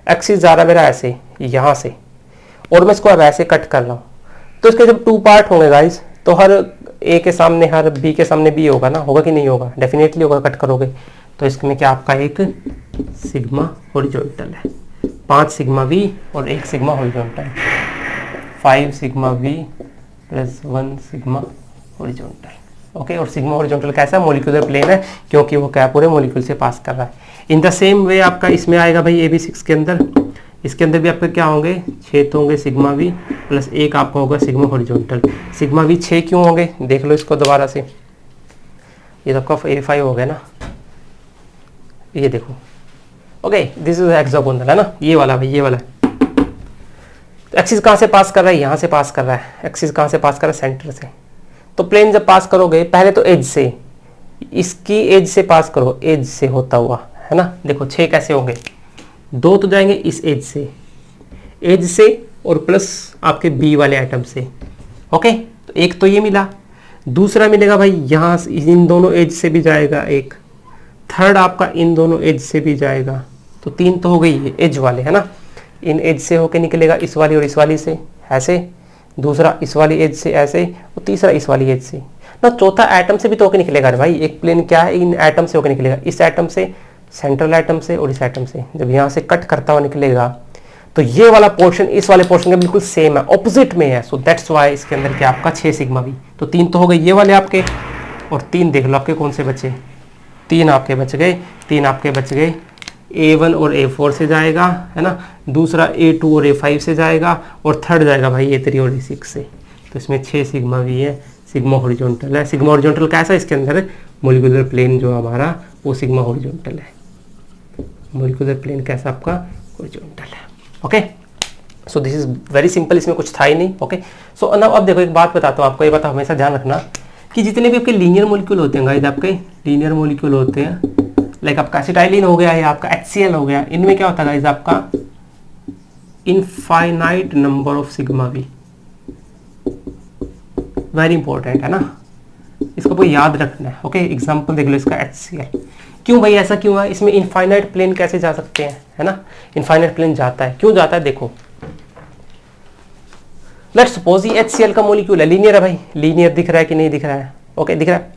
एक्सिस जा रहा है मेरा ऐसे यहाँ से, और मैं इसको अब ऐसे कट कर रहा हूँ। तो इसके जब 2 पार्ट होंगे गाइस, तो हर A के सामने हर B के सामने B होगा ना, होगा कि नहीं होगा, डेफिनेटली होगा, कट करोगे। तो इसमें क्या आपका एक सिग्मा हॉरिजॉन्टल है, 5 सिग्मा V और 1 sigma horizontal, 5 sigma V plus 1 sigma horizontal. Okay, और सिग्मा हॉरिजॉन्टल कैसा, मॉलिक्यूलर प्लेन है, क्योंकि वो क्या पूरे मॉलिक्यूल से पास कर रहा है। इन द सेम वे आपका इसमें आएगा भाई AB6 के अंदर, इसके अंदर भी आपके क्या होंगे, 6 तो होंगे सिग्मा V प्लस 1 आपका होगा सिग्मा हॉरिजॉन्टल। सिग्मा V 6 क्यों होंगे, देख लो इसको दोबारा से, ये आपका A5 हो गया ना, ये देखो। ओके, दिस इज हेक्सागोनल है ना, ये वाला भाई, ये वाला। तो एक्सिस कहाँ से पास कर रहा है, यहाँ से पास कर रहा है। एक्सिस कहाँ से पास कर रहा है, सेंटर से। तो प्लेन जब पास करोगे, पहले तो एज से, इसकी एज से पास करो, एज से होता हुआ, है ना। देखो 6 कैसे होंगे, 2 तो जाएंगे इस एज से और प्लस आपके B वाले आइटम से। ओके, तो एक तो ये मिला, दूसरा मिलेगा भाई यहाँ इन दोनों एज से भी जाएगा एक, थर्ड आपका इन दोनों एज से भी जाएगा। तो 3 तो हो गई है एज वाले, है ना। इन एज से होके निकलेगा इस वाली और इस वाली से ऐसे, दूसरा इस वाली एज से ऐसे, और तीसरा इस वाली एज से ना, चौथा एटम से भी तो होके निकलेगा भाई। एक प्लेन क्या है, इन एटम से होके निकलेगा, इस एटम से, सेंट्रल एटम से, और इस एटम से। जब यहाँ से कट करता हुआ निकलेगा तो ये वाला पोर्शन इस वाले पोर्शन का बिल्कुल सेम है, ऑपोजिट में है। सो दैट्स वाई इसके अंदर क्या आपका 6 सिग्मा V। तो 3 तो हो गए ये वाले आपके, और 3 देख लो आपके कौन से बचे, 3 आपके बच गए, 3 आपके बच गए। A1 और A4 से जाएगा, है ना, दूसरा A2 और A5 से जाएगा, और थर्ड जाएगा भाई A3 और A6 से। तो इसमें 6 सिग्मा भी है, सिग्मा हॉरिजॉन्टल है। सिग्मा हॉरिजॉन्टल कैसा है, इसके अंदर मोलिकुलर प्लेन जो हमारा वो सिग्मा हॉरिजॉन्टल है। मोलिकुलर प्लेन कैसा आपका, हॉरिजॉन्टल है। Okay, so this is very simple, इसमें कुछ था ही नहीं। ओके, सो अब देखो एक बात बताता हूँ आपको, ये बात हमेशा ध्यान रखना कि जितने भी आपके लीनियर मोलिक्यूल होते हैं गाइस, आपके लीनियर मोलिक्यूल होते हैं, लाइक आपका एसिटाइलिन हो गया या आपका HCl हो गया, इनमें क्या होता है गाइस, आपका इनफाइनाइट नंबर ऑफ सिग्मा भी। वेरी इंपॉर्टेंट है ना, इसको आपको याद रखना है। ओके, एग्जांपल देख लो इसका HCl। क्यों भाई ऐसा क्यों है, इसमें इनफाइनाइट प्लेन कैसे जा सकते हैं, है ना, इनफाइनाइट प्लेन जाता है, क्यों जाता है, देखो लेट्स सपोज ये HCl का मोलिक्यूल है, लीनियर है भाई, लीनियर दिख रहा है कि नहीं दिख रहा है, ओके दिख रहा है,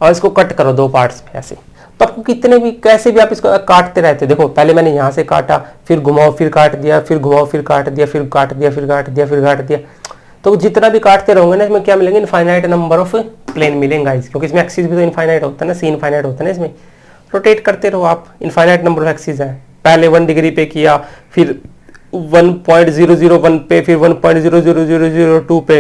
और इसको कट करो 2 पार्ट्स में ऐसे, तो आपको कितने भी कैसे भी आप इसको काटते रहते हो। देखो पहले मैंने यहाँ से काटा, फिर घुमाओ फिर काट दिया, फिर घुमाओ फिर काट दिया, फिर काट दिया, फिर काट दिया, फिर काट दिया, तो जितना भी काटते रहोगे ना, इसमें क्या मिलेंगे, इनफाइनाइट नंबर ऑफ प्लेन मिलेंगे, क्योंकि इसमें एक्सिस भी तो इनफाइनाइट होता है ना, सी इनफाइनाइट होता है ना, इसमें रोटेट करते रहो आप, इनफाइनाइट नंबर ऑफ एक्सिस है। पहले 1 डिग्री पे किया, फिर 1.001 पे, फिर 1.00002 पे,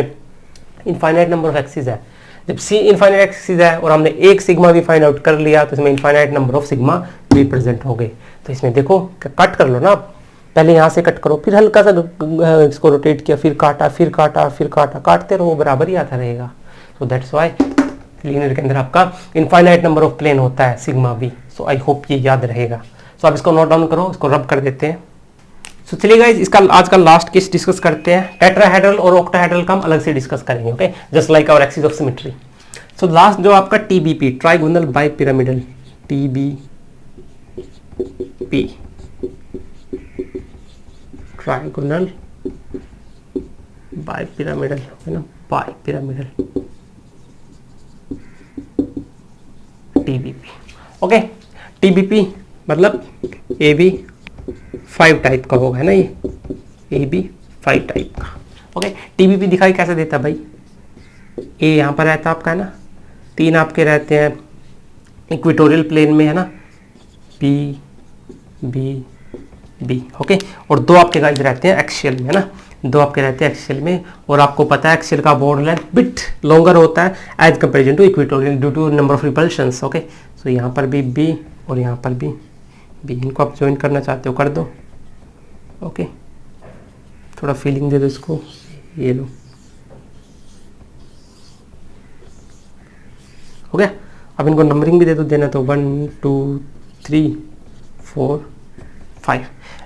इनफाइनाइट नंबर ऑफ एक्सिस है। जब सी इनफाइनाइट एक्सिस है और हमने एक सिग्मा भी फाइंड आउट कर लिया, तो इसमें इनफाइनाइट नंबर ऑफ सिग्मा भी प्रेजेंट हो गए। तो इसमें देखो कट कर लो ना, पहले यहाँ से कट करो, फिर हल्का सा इसको रोटेट किया, फिर काटा, फिर काटा, फिर काटा, काटते रहो, बराबर ही आता रहेगा। सो दैट्स वाई लीनियर के अंदर आपका इनफाइनाइट नंबर ऑफ प्लेन होता है, sigma B. So I hope ये याद रहेगा। सो आप इसको नोट डाउन करो, इसको रब कर देते हैं। सो चलिए गाइस, इसका आज का लास्ट केस डिस्कस करते हैं। टेट्राहेड्रल और ऑक्टाहेड्रल का हम अलग से डिस्कस करेंगे, okay, just like our axis of symmetry. So last जो आपका TBP, trigonal bipyramidal, TBP, trigonal bipyramidal, है ना, बाइपिरामिडल TBP। ओके, TBP मतलब AB5 टाइप का होगा, है ना, ये AB5 टाइप का। ओके, TBP दिखाई कैसे देता है भाई, A यहाँ पर रहता है आपका, है ना, 3 आपके रहते हैं इक्वेटोरियल प्लेन में, है ना, B B B, ओके, और 2 आपके गाइस रहते हैं एक्सियल में, है ना, 2 आपके रहते हैं एक्सियल में। और आपको पता है एक्सियल का बॉर्डर लेंथ बिट लॉन्गर होता है as comparison to equatorial due to number of repulsions. Okay, so यहाँ पर भी B और यहाँ पर भी B, इनको आप ज्वाइन करना चाहते हो कर दो। ओके, थोड़ा फीलिंग दे दो इसको, ये लो, हो गया। अब इनको नंबरिंग भी दे दो, देना तो 1 2 3 4 5।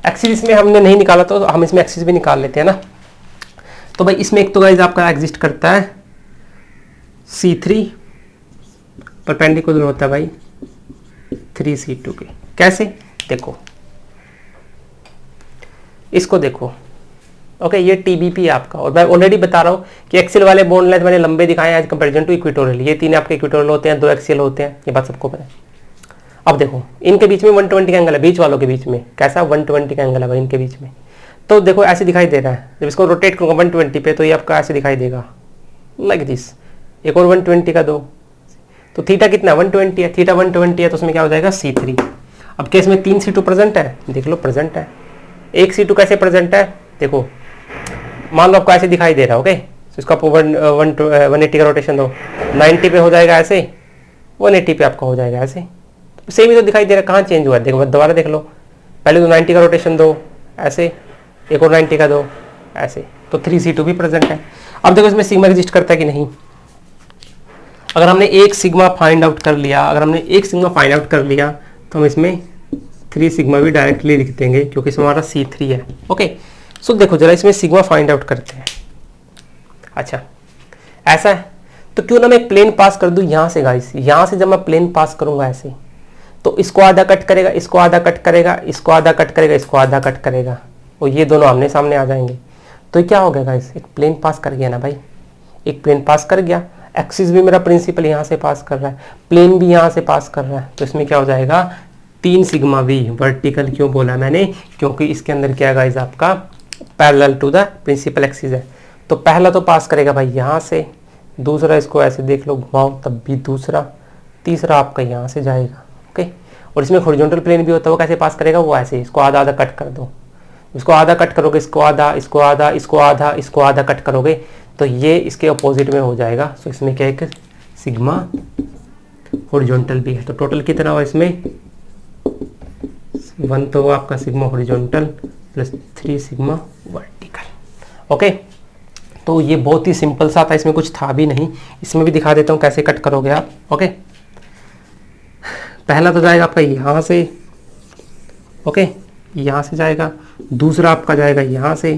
एक्सिस में हमने नहीं निकाला तो हम इसमें एक्सिस भी निकाल लेते हैं ना। तो भाई इसमें एक तो गाइस आपका एग्जिस्ट करता है C3, परपेंडिकुलर होता है भाई 3C2 के। कैसे, देखो इसको देखो, ओके, ये TBP है आपका, और मैं ऑलरेडी बता रहा हूँ कि एक्सियल वाले बॉन्ड लेंथ मैंने लंबे दिखाए हैं एज कंपेरिजन टू इक्वेटोरियल। ये 3 आपके इक्वेटोरियल होते हैं, 2 एक्सियल होते हैं, ये बात सबको पता है। अब देखो इनके बीच में 120 का एंगल है, बीच वालों के बीच में कैसा 120 का एंगल है भाई इनके बीच में। तो देखो ऐसे दिखाई दे रहा है, जब इसको रोटेट करूँगा 120 पे तो ये आपका ऐसे दिखाई देगा लाइक दिस। एक और 120 का दो, तो थीटा कितना 120 है, थीटा 120 है, तो उसमें क्या हो जाएगा C3। अब केस में 3 C2 प्रेजेंट है, देख लो प्रेजेंट है। एक C2 कैसे प्रेजेंट है, देखो मान लो आपको ऐसे दिखाई दे रहा है, ओके, तो इसको आपको 180 का रोटेशन दो, 90 पे हो जाएगा ऐसे, 180 पे आपका हो जाएगा ऐसे। सेम ही तो दिखाई दे रहा है, कहाँ चेंज हुआ है, देखो दोबारा देख लो, पहले तो 90 का रोटेशन दो ऐसे, एक और 90 का दो ऐसे, तो 3C2 भी प्रेजेंट है। अब देखो इसमें सिग्मा एग्जिस्ट करता है कि नहीं। अगर हमने एक सिग्मा फाइंड आउट कर लिया, तो हम इसमें 3 सिग्मा भी डायरेक्टली लिख देंगे, क्योंकि इसमें हमारा C3 है। ओके, सो देखो जरा इसमें सिग्मा फाइंड आउट करते हैं। अच्छा ऐसा है, तो क्यों ना मैं एक प्लेन पास कर दूं यहाँ से गाइस, यहाँ से जब मैं प्लेन पास करूंगा ऐसे, तो इसको आधा कट करेगा, इसको आधा कट करेगा, इसको आधा कट करेगा, इसको आधा कट करेगा, और ये दोनों आमने सामने आ जाएंगे। तो क्या हो गया गाइस, एक प्लेन पास कर गया ना भाई, एक प्लेन पास कर गया, एक्सिस भी मेरा प्रिंसिपल यहाँ से पास कर रहा है, प्लेन भी यहाँ से पास कर रहा है, तो इसमें क्या हो जाएगा 3 सिग्मा भी वर्टिकल। क्यों बोला मैंने, क्योंकि इसके अंदर क्या है गाइस आपका parallel to the principal axis है। तो पहला तो पास करेगा भाई यहाँ से, दूसरा इसको ऐसे देख लो, घुमाओ तब भी दूसरा, तीसरा आपका यहाँ से जाएगा। ओके, और इसमें हॉरिजॉन्टल प्लेन भी होता है, वो कैसे पास करेगा, वो ऐसे इसको आधा आधा कट कर दो, इसको आधा कट करोगे, इसको आधा, इसको आधा, इसको आधा, इसको आधा कट करोगे तो ये इसके अपोजिट में हो जाएगा। सो इसमें क्या है कि सिग्मा हॉरिजॉन्टल भी है। तो टोटल कितना हुआ इसमें 1 तो आपका sigma horizontal plus 3 sigma vertical. Okay, तो ये बहुत ही सिंपल सा था, इसमें कुछ था भी नहीं। इसमें भी दिखा देता हूँ कैसे कट करोगे आप। ओके, पहला तो जाएगा आपका यहाँ से, ओके, यहाँ से जाएगा, दूसरा आपका जाएगा यहाँ से,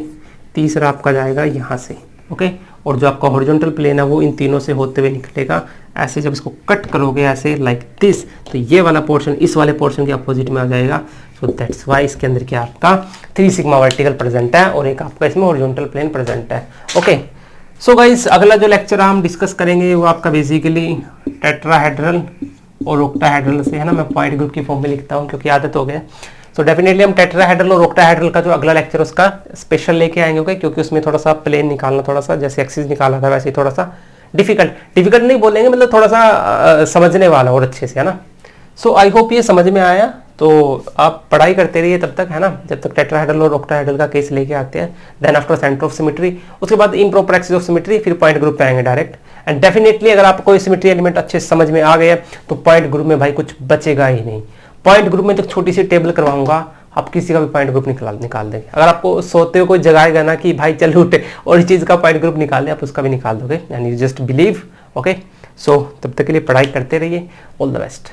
तीसरा आपका जाएगा यहाँ से। ओके, और जो आपका हॉरिजॉन्टल प्लेन है वो इन तीनों से होते हुए निकलेगा। ऐसे जब इसको कट करोगे ऐसे लाइक दिस, तो ये वाला पोर्शन इस वाले पोर्शन के अपोजिट में आ जाएगा। सो दैट्स वाई इसके अंदर क्या आपका 3 सिग्मा वर्टिकल प्रेजेंट है और एक आपका इसमें हॉरिजॉन्टल प्लेन प्रेजेंट है। ओके, सो गाइस अगला जो लेक्चर हम डिस्कस करेंगे वो आपका बेसिकली टेट्राहेड्रल और ऑक्टाहेड्रल से है ना। मैं पॉइंट ग्रुप की फॉर्म में लिखता हूँ क्योंकि आदत हो गया। सो डेफिनेटली हम टेट्राहेड्रल और ऑक्टाहेड्रल का जो अगला लेक्चर उसका स्पेशल लेके आएंगे। ओके, क्योंकि उसमें थोड़ा सा प्लेन निकालना, थोड़ा सा जैसे एक्सिस निकाला था वैसे ही थोड़ा सा डिफिकल्ट नहीं बोलेंगे, मतलब थोड़ा सा समझने वाला और अच्छे से, है ना। सो आई होप ये समझ में आया। तो आप पढ़ाई करते रहिए तब तक, है ना, जब तक टेट्राहेड्रल और ऑक्टाहेड्रल का केस लेके आते हैं। Then after centre of symmetry, उसके बाद इम्प्रॉपर एक्सिस ऑफ सिमेट्री, फिर पॉइंट ग्रुप पे आएंगे डायरेक्ट। एंड डेफिनेटली अगर आपको कोई सिमेट्री एलिमेंट अच्छे से समझ में आ गया तो पॉइंट ग्रुप में भाई कुछ बचेगा ही नहीं। पॉइंट ग्रुप में तो छोटी सी टेबल करवाऊंगा, आप किसी का भी पॉइंट ग्रुप निकाल देंगे। अगर आपको सोते हुए कोई जगाएगा ना कि भाई चल उठे और इस चीज का पॉइंट ग्रुप निकाल लें, आप उसका भी निकाल दोगे, यानी जस्ट बिलीव। ओके, सो तब तक के लिए पढ़ाई करते रहिए। All the best.